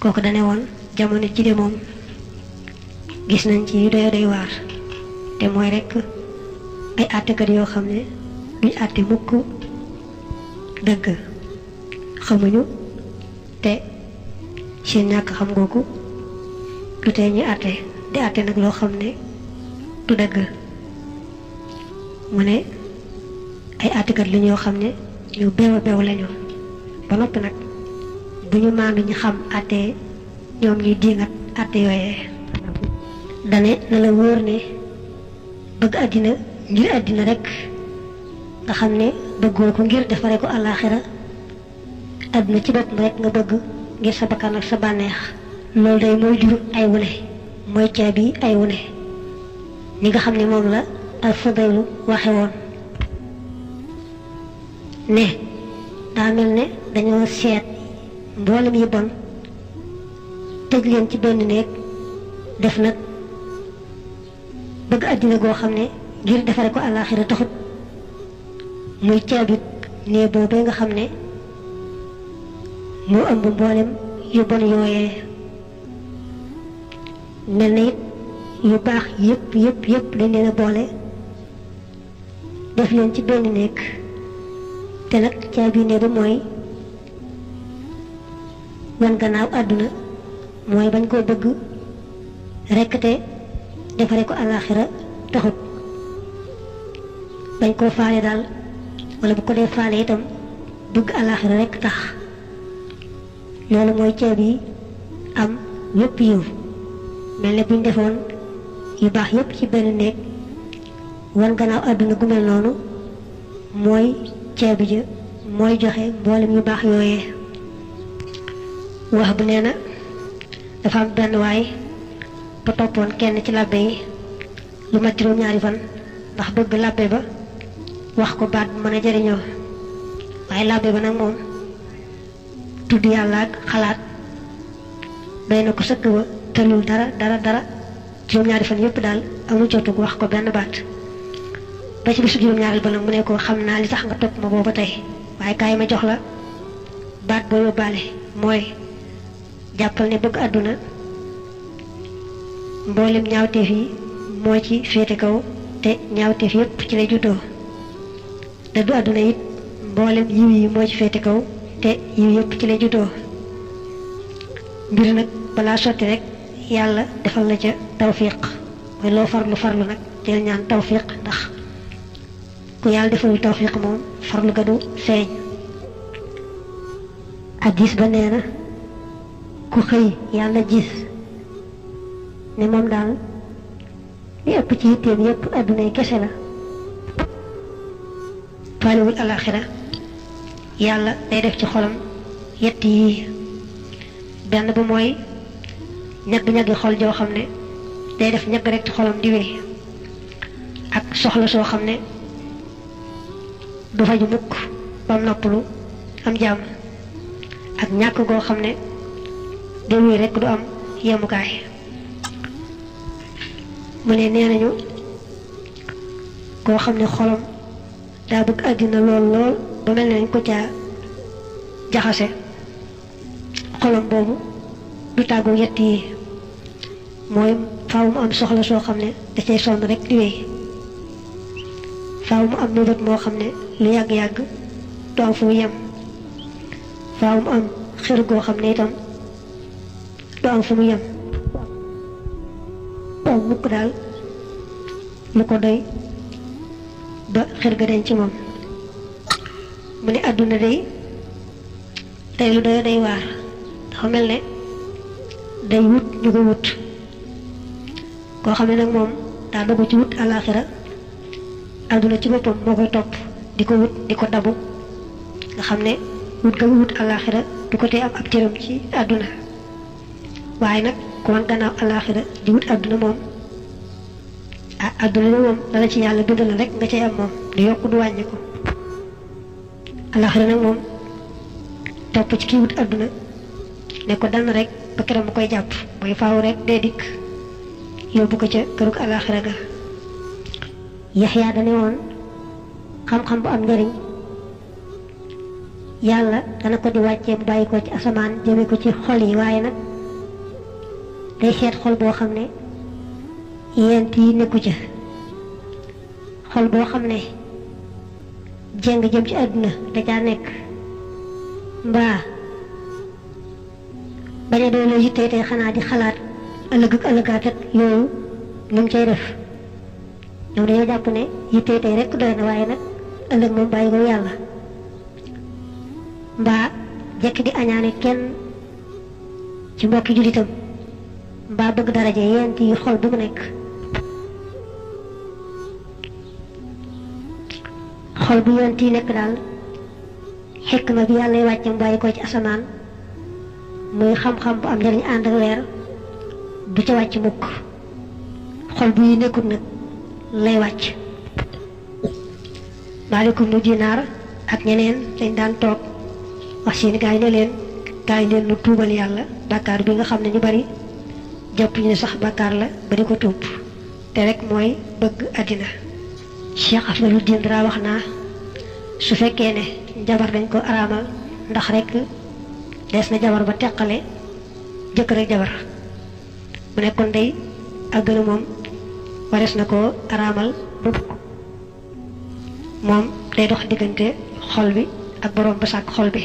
kooku dane woon jamono ci de moom gis nañ ci yu doy waar te mooy rekk ay àttekat yoo xam ne duñ àtte mukk dëgg xamuñu te seen ñàkk xam googu du tee ñu àtte di àtte nag loo xam ne du dëgg mu ne ay àttekat la ñoo xam ne ñu beew a beew lañu ba noppi nag bu ñu maandu ñu xam àtte ñoom ñuy diingat àtte yooyee dane na la wóor ne bëgg àddina ngir àddina rek nga xam ne bëggoo ko ngir defare ko àllaaxira àdduna ci boppam rek nga bëgg ngir sa bakkan ak sa bànneex loolu day mooy jur ay wune mooy caabi ay wune ni nga xam ne moom la al-Fudaylu waxe woon ne daa mel ne dañoo seet mboolem yi bon tëj leen ci benn néeg def nag bëgg àddina goo xam ne ngir defare ko àllaaxira taxut muy caabit nee boobee nga xam ne moo ëmb mboolem yu bon yooyee mel na it yu baax yëpp dañ leen a boole def leen ci benn néeg te nag caabi nee ba mooy wan gannaaw àdduna mooy bañ koo bëgg rekk te defare ko àllaaxira taxut bañ koo faale daal wala bu ko dee faale itam bëgg àllaaxira rekk tax loolu mooy caabi am yëpp yiw mel ne buñ defoon yu baax yëpp ci benn néeg wan gannaaw àdduna gu mel noonu mooy caabi ja mooy joxe mboolem yu baax yooyee wax bu nee na dafa am benn waay ba toppoon kenn ci làbbe yi lu mat juróom-ñaari fan ndax bëgg làbbe ba wax ko baat bu mën a jariñoo waaye làbbe ba nag moom tudd yàlla ak xalaat doy na ko sëkk ba tëlul dara juróom-ñaari fan yëpp daal amul jotug wax ko benn baat ba ci bisu juróom-ñaareel ba nag mu ne ko xam naa li tax nga topp ma booba tey waaye kaay ma jox la baat boo yóbbaale mooy jàppal ne bëgg àdduna mboolem ñaawteef yi moo ci féete kaw te ñaawteef yëpp ci lay juddoo te du àdduna it mboolem yiw yi moo ci féete kaw te yiw yëpp ci lay juddoo mbir nag balaa sotti rek yàlla defal la ca tawfiq mooy loo farlu nag del ñaan tawfiq ndax ku yàlla defalul tawfiq moom farlu ga du feeñ addis ba nee na ku xëy yàlla gis ne moom daal li ëpp ci yitteem yëpp àdduna yi kese la faalewul alaxira yàlla day def ci xolam yett yii benn ba mooy ñagg-ñaggi xol joo xam ne day def ñagg rek ci xolam di wéy ak soxla soo xam ne du faju mukk bam noppalu am jàmm ak ñàkk goo xam ne day wéy rek du am yemukaay mu ne nee nañu koo xam ne xolam daa bëgg àddina lool ba mel ne nañ ko caa jaxase xolam boobu du tàggu yett yi mooy faaw mu am soxla soo xam ne da cay sonn rek di wéy faaw mu am mébét moo xam ne lu yàgg-yàgg du am fu mu yem faaw mu am xër goo xam ne itam du am fu mu yem am mukk daal lu ko doy ba xër ga den ci moom mu ne àdduna day lu doy day waar dafa mel ne day wut ñu ko wut koo xam ne nag moom daa dogu ci wut àllaaxira àdduna ci boppam moo koy topp di ko wut di ko dabu nga xam ne wut ga mu wut àllaaxira du ko tee am ab cëram ci àdduna waaye nag ku wan gannaaw àllaaxira di wut àdduna moom àdduna moom dala ci yàlla bind la rek nga cay am moom du yokk du wàññi ko àllaaxira nag moom topp ci kii wut àdduna ne ko dann rek ba keroog mu koy jàpp mooy faaw rek dee dikk yóbbu ko ca kërug àllaaxira ga Yaxya dane woon xam-xam bu am njëriñ yàlla dana ko di wàccee bu bàyyi ko ci asamaan jëme ko ci xol yi waaye nag day seet xol boo xam ne yent yi nekku ca xol boo xam ne jeng jëm ci àdduna da caa nekk mbaa bañ a doon la yittee tey xanaa di xalaat ëllëg ak ëllëgaat ak yooyu lu mu cay def ñoom dañoo jàpp ne yittee tey rek doy na waaye nag ëllëg moom bàyyi ko yàlla mbaa jekk di añaane kenn ci mbokki jullitam mbaa bëgg daraja yent yi xol bu mu nekk xol bu yent yi nekk daal xikma bi yàlla wàccam bàyyi ko ci asamaan muy xam-xam bu am njëriñ ànd ak leer du ca wàcc mukk xol bu yi nekkul nag lay wàcc Maalikum nu Dinaar ak ñeneen dañ daan toog wax seen gaay ne leen gaay leen nu tuubal yàlla bàkkaar bi nga xam ne ñu bari jàpp ñu ne sax bàkkaar la ba di ko tuub te rek mooy bëgg àddina Cheikh Afdaluddin Dara wax naa su fekkee ne jabar dañ ko araamal ndax rek des na jabar ba teqale jëkkër ak jabar mu nekkoon day ak gën a moom warees na ko araamal bëgg moom day dox diggante xol bi ak borom ba sàkk xol bi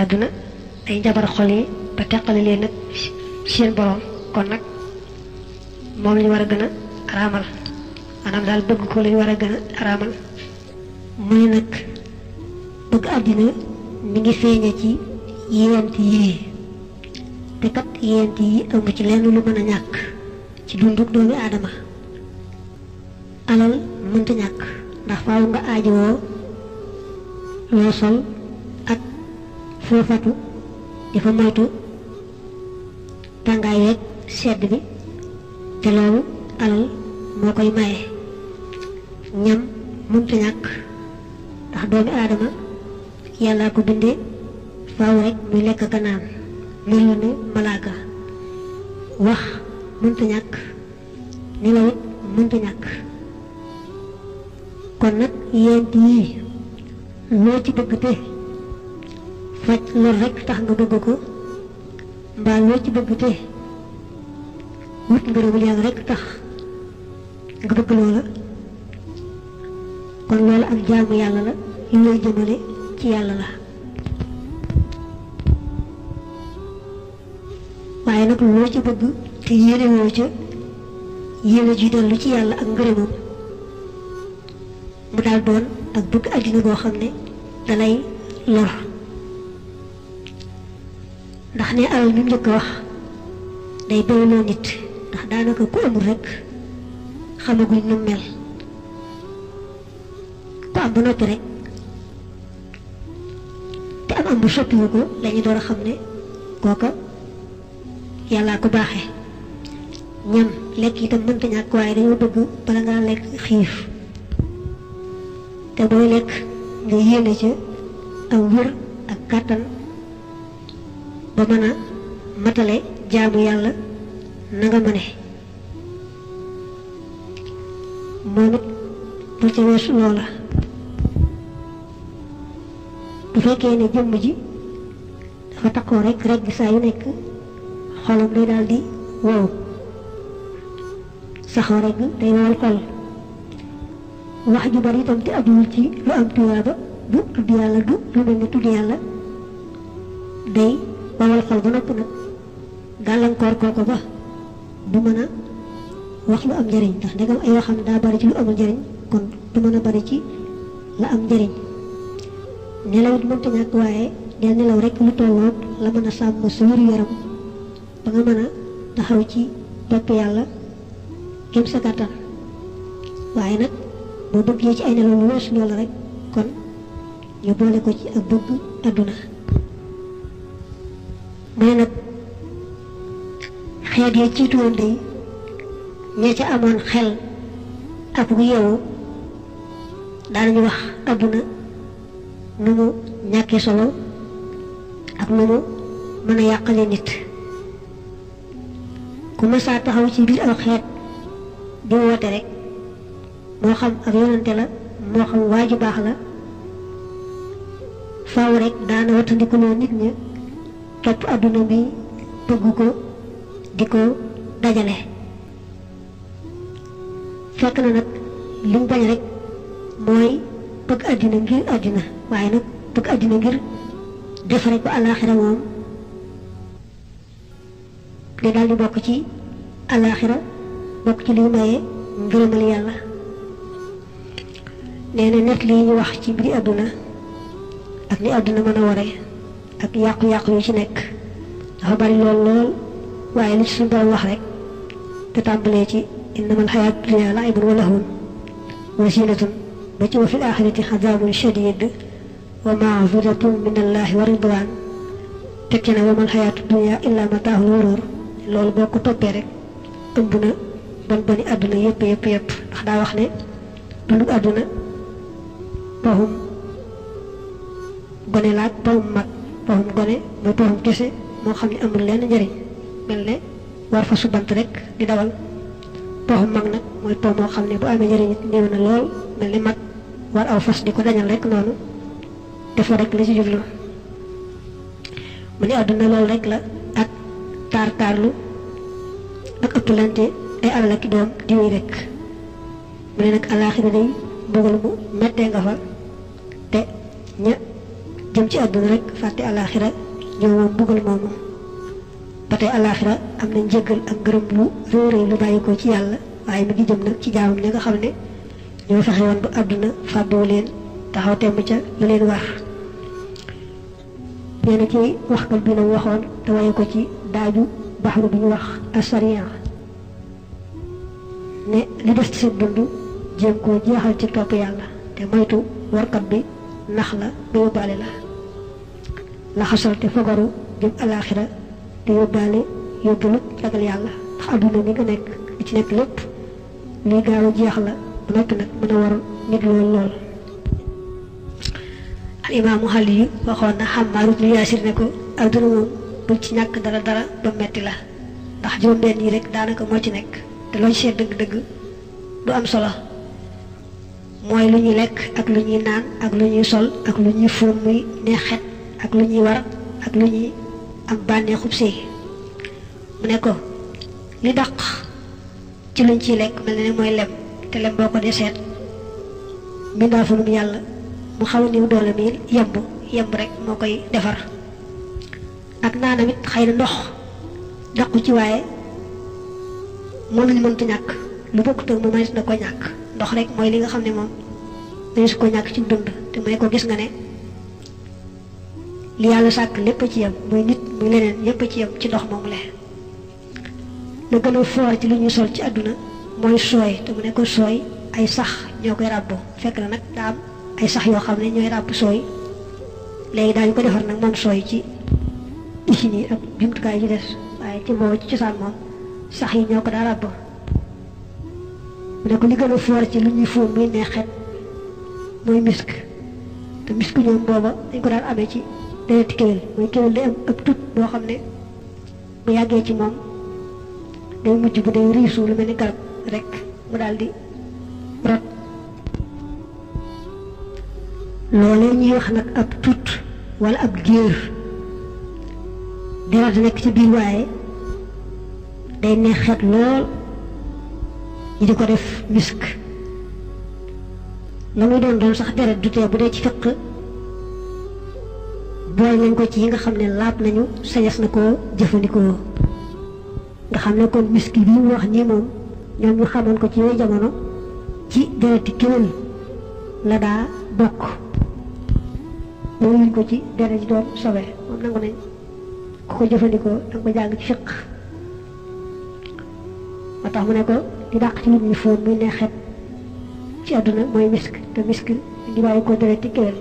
àdduna day jabar xol yi ba teqale leen nag seen borom kon nag moom lañu war a gën a araamal maanaam daal bëgg ko lañu war a gën a araamal mu ne nag bëgg àddina mi ngi feeñe ci yent yii te kat yent yi ëmb ci lenn lu mën a ñàkk ci dunduk doomi aadama alal mënta ñàkk ndax faaw nga aajowoo loo sol ak foofatu dafa moytu tàngaay weeg sedd bi te loolu alal moo koy maye ñam mënta ñàkk ndax doomi aadama yàllaa ko bindee faaw rek muy lekk ka naan mel ne malaaka wax mënta ñàkk nelaw it mënta ñàkk kon nag yent yii loo ci bëgg te faj loolu rek tax nga bëgg ko mbaa loo ci bëgg te wut ngërëmul yàlla rek tax nga bëgg loola kon loolu ak jaamu yàlla la yu lay jëmale ci yàlla la waaye nag loo ci bëgg te yéene woo ca yéene ji dellu ci yàlla ak ngërëmam mu daal doon ak bëgg àddina boo xam ne dalay lor ndax ne alal mi mu njëkk a wax day bewloo nit ndax daanaka ku amul rek xamaguñ nu mel ku am ba noppi rek te am bu soppiwu ko lañu door a xam ne kooka yàllaa ko baaxee ñam lekk itam mënta ñàkk waaye dañoo bëgg bala ngaa lekk xiif te booy lekk nga yéene ca am wér ak kàttan ba mën a matale jaamu yàlla na nga mëne moom it bu ca weesu loola bu fekkee ne jëmm ji dafa takkoo rek bi saa yu nekk xolam day daal di wow saxoo rek day wowal xol wax ju bari itam te ajuwul ci lu am tuyaaba du tudd yàlla du lu mel ni tudd yàlla day wowal xol ba noppi nag gàllankoor kooko ba du mën a wax lu am njëriñ ndax ndegam ay waxam daa bari ci lu amul njëriñ kon du mën a bari ci la am njëriñ nelaw it mënta ñàkk waaye del nelaw rek lu tolloog la mën a sàmm sa wéru yaram ba nga mën a taxaw ci topp yàlla kem sa kàttan waaye nag boo bëggee ci ay nelaw lu weesu loola rek kon ñu boole ko ci ak bëgg àdduna mu ne nag xeet ya ciitu woon day ña ca amoon xel ak bu yeewu daanañu wax àdduna nu mu ñàkkee solo ak nu mu mën a yàqale nit ku mësaa taxaw ci biir aw xeet di woote rek moo xam ab yonante la moo xam waaju baax la faaw rek daana wattandikuloo nit ña topp àdduna bi bëgg ko di ko dajale fekk na nag li mu bañ rek mooy bëgg àddina ngir àddina waaye nag bëgg àddina ngir defare ko àllaaxira moom day daal di bokk ci àllaaxira bokk ci liy maye ngërëmal yàlla. nee na net lii ñu wax ci mbiri àdduna ak ni àdduna mën a ware ak yàqu-yàqu yu ci nekk dafa bari lool waaye li ci suñu borom wax rek te tàmbalee ci innamal hayaatu dunya la'ibun wa lahwun wa zinatun ba ci wa fil aaxirati azaabun shadiid wa ma'ziratun min allahi wa ridwaan tekki na wa mal hayaatu dunya illa mataa'ul ghuruur loolu boo ko toppee rek ëmb na bon boni àdduna yëpp ndax daa wax ne dundu àdduna paxum gone laag paxum mag paxum gone mooy paxum kese moo xam ne amul lenn njëriñ mel ne war fa subant rek di dawal paxum mag nag mooy pax moo xam ne bu amee njëriñ néew na lool mel ne mag war aw fas di ko dañal rek noonu dafa rek la ci jublu mu ne àdduna loolu rek la ak taar-taarlu ak ëppalante ay alal ak doom diwi rek mu ne nag alaaxira day mbugal mu mettee nga fa te ña jëm ci àdduna rek fàtte alaaxira ñëw moom mbugal moomu ba tey alaaxira am na njëggal ak ngërëm lu réeréy lu bàyyi ko ci yàlla waaye mi ngi jëm nag ci jaamam ñi nga xam ne ñoo fexe woon ba àdduna fàbbiwu leen taxaw temm ca la leen war. nee na ci waxkat bi nag waxoon te waye ko ci daaju baxru bi ñu wax asariya ne li des ci seen dund jéem koo jeexal ci topp yàlla te moytu warkat bi nax la ba yóbbaale la xasal te fogaru jëm alaaxira te yóbbaale yóbbalu ragal yàlla ndax adduna mi nga nekk li ci nekk lépp luy gaaw a jeex la ba noppi nag mën a war nit lool. al imaamu Xali yu waxoon na Xammaar ibnu Yaasir ne ko adduna moom bul ci ñàkk dara ba metti la ndax juróom-benn yi rek daanaka moo ci nekk te loo ci seet dëgg-dëgg du am solo mooy lu ñuy lekk ak lu ñuy naan ak lu ñuy sol ak lu ñuy fóon muy neexet ak lu ñuy war ak lu ñuy am bànneexub sëy mu ne ko li dàq ci luñ ciy lekk mel na ne mooy lem te lem boo ko dee seet mbindaa funum yàlla mu xaw a néew doole mi yemb rek moo koy defar ak naanam it xëy na ndox dàqu ci waaye moom lañ mënta ñàkk lu bokkut ak moom mënees na ko ñàkk ndox rek mooy li nga xam ne moom mënees ko ñàkk ci dund te mu ne ko gis nga ne li yàlla sàkk lépp ci yem muy nit muy leneen yépp ci yem ci ndox moomu la gën a foor ci li ñuy sol ci àdduna mooy sooy te mu ne ko sooy ay sax ñoo koy ràbb fekk na nag daa am ay sax yoo xam ne ñooy ràbb sooy léegi daañu ko defar nag moom sooy ci usine yi ak jumtukaay yi des waaye ci boobu ci cosaan moom sax yi ñoo ko daa ràbb mu ne ko li gën a foor ci lu ñuy fóon muy neexet mooy misk te misk ñoom booba dañ ko daan amee ci dereti kéwél mooy kéwél day am ab tut boo xam ne bu yàggee ci moom day mujj bu day riisu lu mel ni garab rek mu daal di rot loolee ñuy wax nag ab tut wala ab géer deret nekk ci biir waaye day neex xet lool ñi di ko def misk la muy doon sax deret du tee bu dee ci fiq boole nañ ko ci yi nga xam ne laab nañu sañas na koo jëfandikoo nga xam ne kon misk bi mu wax nii moom ñoom ñu xamoon ko ci yooyu jamono ci dereti kéwél la daa bokk loolu ko ci deret ji doon sobe moom nangu nañ ku ko jëfandikoo danga ko jàng ci fiq moo tax mu ne ko di dàq ci nit ñi fóon muy neexet ci àdduna mooy misk te misk di bàyyi ko dereti kéwél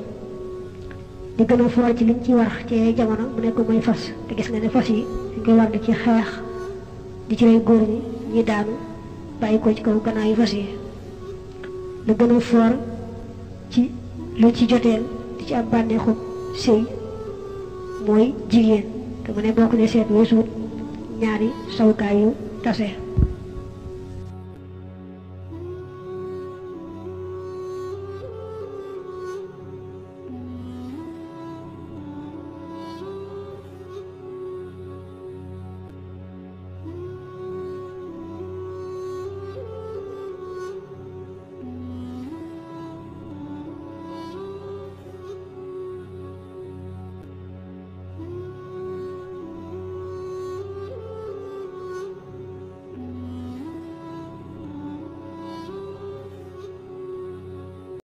di gën a foor ci liñ ci war ci jamono mu ne ko mooy fas te gis nga ne fas yi dañ koy war di ci xeex di ci rey góor ñi daanu bàyyi ko ci kaw gannaaw yu fas yi lu gën a foor ci lu ci joteel di ci am bànneexu sëy mooy jigéen te mu ne boo ko ne seet weesuut ñaari sawukaay yu tase